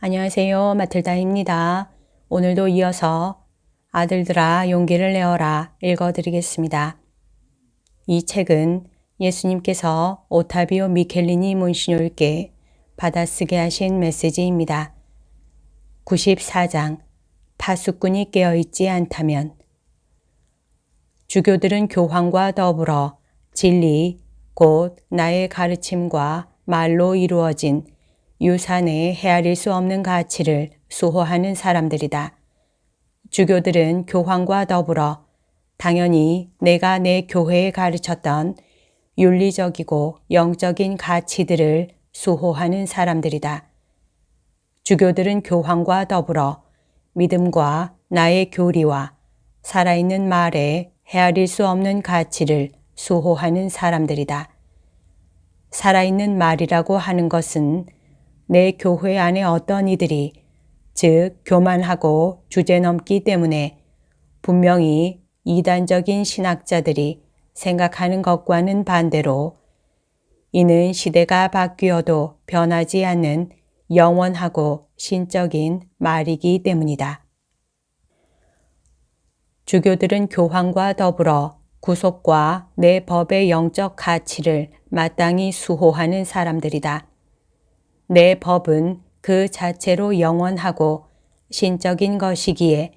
안녕하세요. 마틀다입니다. 오늘도 이어서 아들들아 용기를 내어라 읽어드리겠습니다. 이 책은 예수님께서 오타비오 미켈리니 몬시뇰께 받아쓰게 하신 메시지입니다. 94장 파수꾼이 깨어있지 않다면. 주교들은 교황과 더불어 진리 곧 나의 가르침과 말로 이루어진 유산의 헤아릴 수 없는 가치를 수호하는 사람들이다. 주교들은 교황과 더불어 당연히 내가 내 교회에 가르쳤던 윤리적이고 영적인 가치들을 수호하는 사람들이다. 주교들은 교황과 더불어 믿음과 나의 교리와 살아있는 말에 헤아릴 수 없는 가치를 수호하는 사람들이다. 살아있는 말이라고 하는 것은 내 교회 안에 어떤 이들이 즉 교만하고 주제넘기 때문에 분명히 이단적인 신학자들이 생각하는 것과는 반대로 이는 시대가 바뀌어도 변하지 않는 영원하고 신적인 말이기 때문이다. 주교들은 교황과 더불어 구속과 내 법의 영적 가치를 마땅히 수호하는 사람들이다. 내 법은 그 자체로 영원하고 신적인 것이기에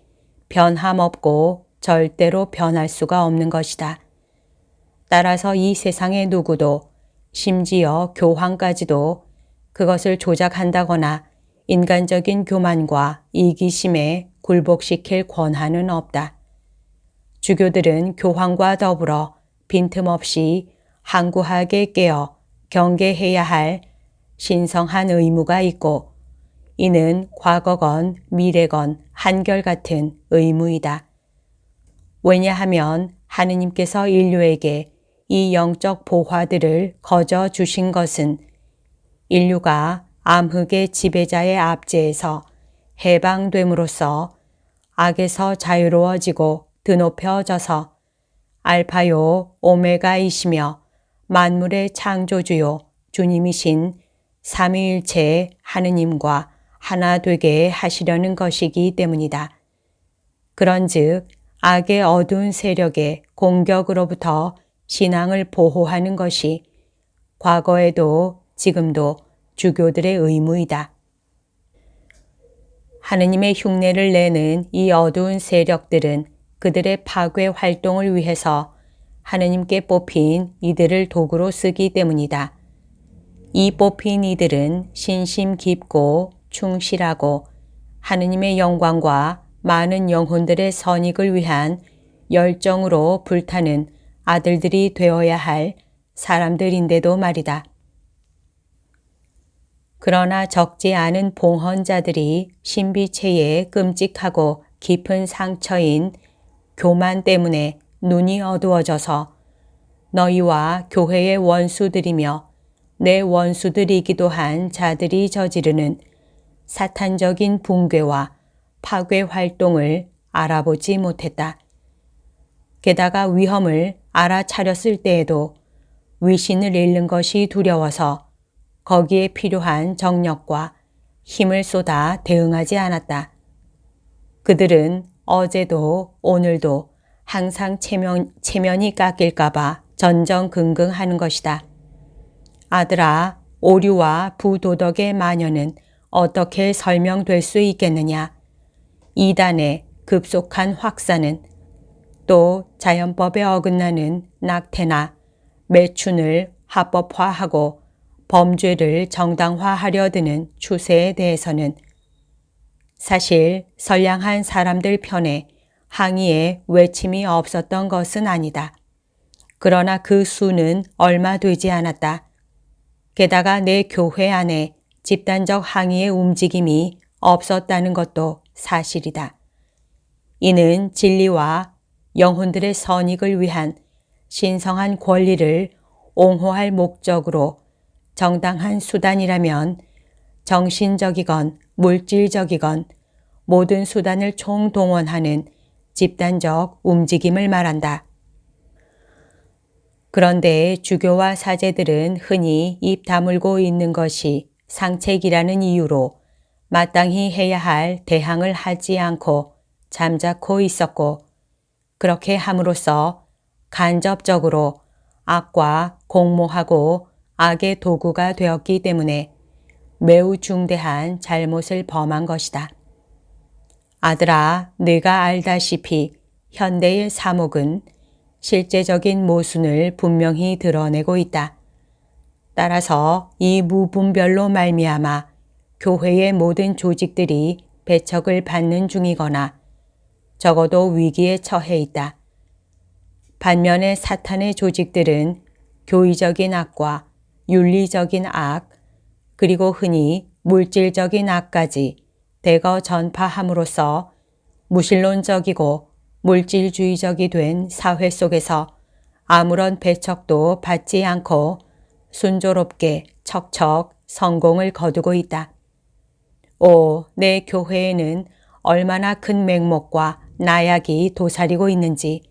변함없고 절대로 변할 수가 없는 것이다. 따라서 이 세상의 누구도 심지어 교황까지도 그것을 조작한다거나 인간적인 교만과 이기심에 굴복시킬 권한은 없다. 주교들은 교황과 더불어 빈틈없이 항구하게 깨어 경계해야 할 신성한 의무가 있고 이는 과거건 미래건 한결같은 의무이다. 왜냐하면 하느님께서 인류에게 이 영적 보화들을 거저 주신 것은 인류가 암흑의 지배자의 압제에서 해방됨으로써 악에서 자유로워지고 드높여져서 알파요 오메가이시며 만물의 창조주요 주님이신 삼위일체 하느님과 하나 되게 하시려는 것이기 때문이다. 그런즉 악의 어두운 세력의 공격으로부터 신앙을 보호하는 것이 과거에도 지금도 주교들의 의무이다. 하느님의 흉내를 내는 이 어두운 세력들은 그들의 파괴 활동을 위해서 하느님께 뽑힌 이들을 도구로 쓰기 때문이다. 이 뽑힌 이들은 신심 깊고 충실하고 하느님의 영광과 많은 영혼들의 선익을 위한 열정으로 불타는 아들들이 되어야 할 사람들인데도 말이다. 그러나 적지 않은 봉헌자들이 신비체의 끔찍하고 깊은 상처인 교만 때문에 눈이 어두워져서 너희와 교회의 원수들이며 내 원수들이기도 한 자들이 저지르는 사탄적인 붕괴와 파괴 활동을 알아보지 못했다. 게다가 위험을 알아차렸을 때에도 위신을 잃는 것이 두려워서 거기에 필요한 정력과 힘을 쏟아 대응하지 않았다. 그들은 어제도 오늘도 항상 체면이 깎일까봐 전전긍긍하는 것이다. 아들아, 오류와 부도덕의 만연은 어떻게 설명될 수 있겠느냐? 이단의 급속한 확산은 또 자연법에 어긋나는 낙태나 매춘을 합법화하고 범죄를 정당화하려 드는 추세에 대해서는 사실 선량한 사람들 편에 항의의 외침이 없었던 것은 아니다. 그러나 그 수는 얼마 되지 않았다. 게다가 내 교회 안에 집단적 항의의 움직임이 없었다는 것도 사실이다. 이는 진리와 영혼들의 선익을 위한 신성한 권리를 옹호할 목적으로 정당한 수단이라면 정신적이건 물질적이건 모든 수단을 총동원하는 집단적 움직임을 말한다. 그런데 주교와 사제들은 흔히 입 다물고 있는 것이 상책이라는 이유로 마땅히 해야 할 대항을 하지 않고 잠자코 있었고 그렇게 함으로써 간접적으로 악과 공모하고 악의 도구가 되었기 때문에 매우 중대한 잘못을 범한 것이다. 아들아, 네가 알다시피 현대의 사목은 실제적인 모순을 분명히 드러내고 있다. 따라서 이 무분별로 말미암아 교회의 모든 조직들이 배척을 받는 중이거나 적어도 위기에 처해 있다. 반면에 사탄의 조직들은 교의적인 악과 윤리적인 악, 그리고 흔히 물질적인 악까지 대거 전파함으로써 무신론적이고 물질주의적이 된 사회 속에서 아무런 배척도 받지 않고 순조롭게 척척 성공을 거두고 있다. 오, 내 교회에는 얼마나 큰 맹목과 나약이 도사리고 있는지.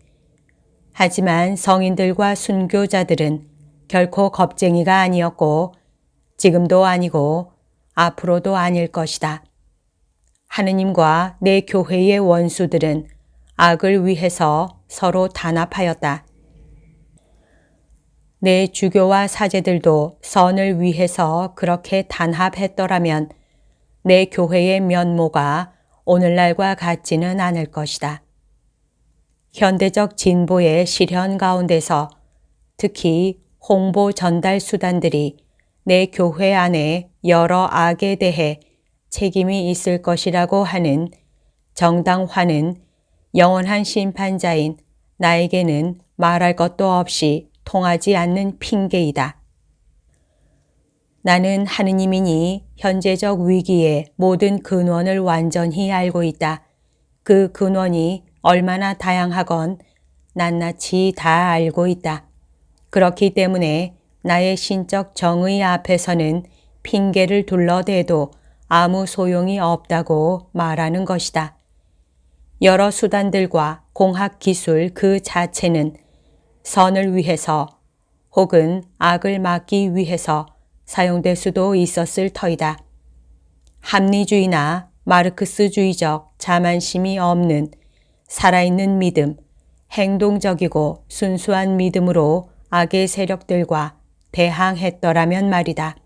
하지만 성인들과 순교자들은 결코 겁쟁이가 아니었고 지금도 아니고 앞으로도 아닐 것이다. 하느님과 내 교회의 원수들은 악을 위해서 서로 단합하였다. 내 주교와 사제들도 선을 위해서 그렇게 단합했더라면 내 교회의 면모가 오늘날과 같지는 않을 것이다. 현대적 진보의 실현 가운데서 특히 홍보 전달 수단들이 내 교회 안에 여러 악에 대해 책임이 있을 것이라고 하는 정당화는 영원한 심판자인 나에게는 말할 것도 없이 통하지 않는 핑계이다. 나는 하느님이니 현재적 위기의 모든 근원을 완전히 알고 있다. 그 근원이 얼마나 다양하건 낱낱이 다 알고 있다. 그렇기 때문에 나의 신적 정의 앞에서는 핑계를 둘러대도 아무 소용이 없다고 말하는 것이다. 여러 수단들과 공학 기술 그 자체는 선을 위해서 혹은 악을 막기 위해서 사용될 수도 있었을 터이다. 합리주의나 마르크스주의적 자만심이 없는 살아있는 믿음, 행동적이고 순수한 믿음으로 악의 세력들과 대항했더라면 말이다.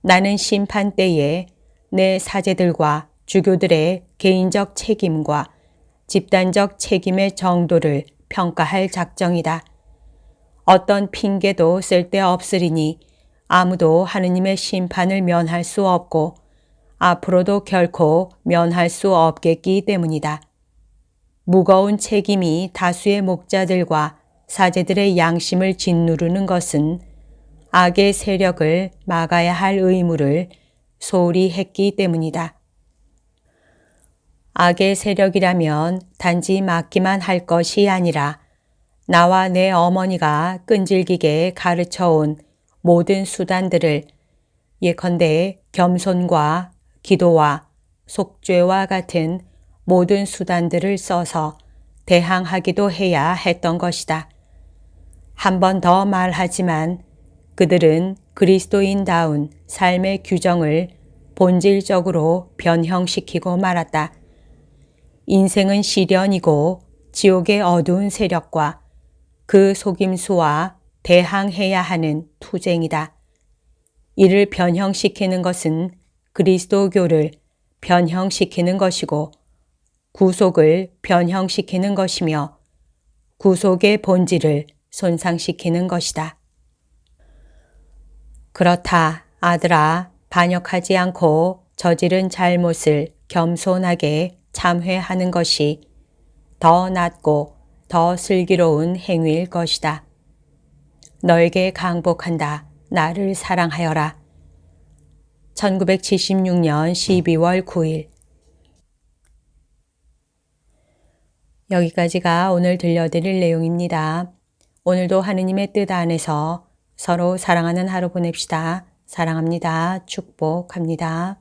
나는 심판 때에 내 사제들과 주교들의 개인적 책임과 집단적 책임의 정도를 평가할 작정이다. 어떤 핑계도 쓸데없으리니 아무도 하느님의 심판을 면할 수 없고 앞으로도 결코 면할 수 없겠기 때문이다. 무거운 책임이 다수의 목자들과 사제들의 양심을 짓누르는 것은 악의 세력을 막아야 할 의무를 소홀히 했기 때문이다. 악의 세력이라면 단지 막기만 할 것이 아니라 나와 내 어머니가 끈질기게 가르쳐온 모든 수단들을 예컨대 겸손과 기도와 속죄와 같은 모든 수단들을 써서 대항하기도 해야 했던 것이다. 한 번 더 말하지만 그들은 그리스도인다운 삶의 규정을 본질적으로 변형시키고 말았다. 인생은 시련이고 지옥의 어두운 세력과 그 속임수와 대항해야 하는 투쟁이다. 이를 변형시키는 것은 그리스도교를 변형시키는 것이고 구속을 변형시키는 것이며 구속의 본질을 손상시키는 것이다. 그렇다, 아들아, 반역하지 않고 저지른 잘못을 겸손하게 참회하는 것이 더 낫고 더 슬기로운 행위일 것이다. 너에게 강복한다. 나를 사랑하여라. 1976년 12월 9일. 여기까지가 오늘 들려드릴 내용입니다. 오늘도 하느님의 뜻 안에서 서로 사랑하는 하루 보냅시다. 사랑합니다. 축복합니다.